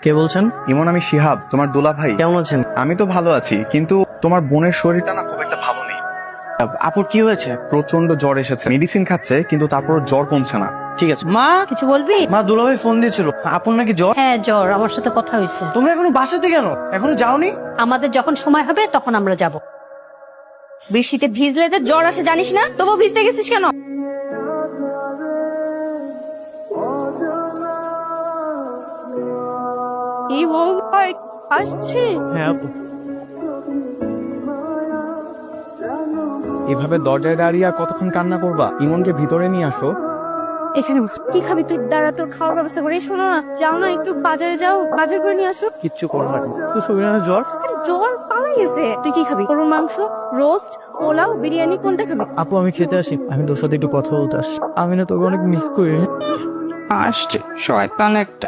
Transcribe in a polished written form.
কে বলছেন? ইমন, আমি শিহাব, তোমার দুলা ভাই। কেমন আছেন? আমি তো ভালো আছি, কিন্তু তোমার বোনের শরীরটা না খুব একটা ভালো নেই। আপুর কি হয়েছে? প্রচন্ড জ্বর এসেছে, মেডিসিন খাচ্ছে কিন্তু তারপর জ্বর কমছে না। ঠিক আছে মা। কিছু বলবি? মা, দুলাভাই ফোন দিয়েছিল, আপুর নাকি জ্বর। হ্যাঁ জ্বর, আমার সাথে কথা হয়েছে। তোমরা এখনো বাসাতে কেন? এখনো যাওনি? আমাদের যখন সময় হবে তখন আমরা যাব। বৃষ্টিতে ভিজলে যে জ্বর আসে জানিস না, তবু ভিজতে গেছিস কেন? ইমন ভাই আসছে। হ্যাঁ আপু। এভাবে দরজায় দাঁড়িয়ে আর কতক্ষণ কান্না করবা? ইমনকে ভিতরে নিয়ে আসো। এখানে বস। কি খাবি তুই? দাঁড়া, তোর খাওয়ার ব্যবস্থা করে। শোনো না, যাও না একটু বাজারে যাও, বাজার করে নিয়ে আসো। কিচ্ছু করো না, তো শরীরে না জ্বর। আরে জ্বর পালাই গেছে। তুই কি খাবি? গরুর মাংস, রোস্ট, পোলাও, বিরিয়ানি, কোনটা খাবি? আপু আমি খেতে আসি, আমি তোর সাথে একটু কথা বলতে আসি। আমি না তোকে অনেক মিস করি। আসছে শয়তান একটা।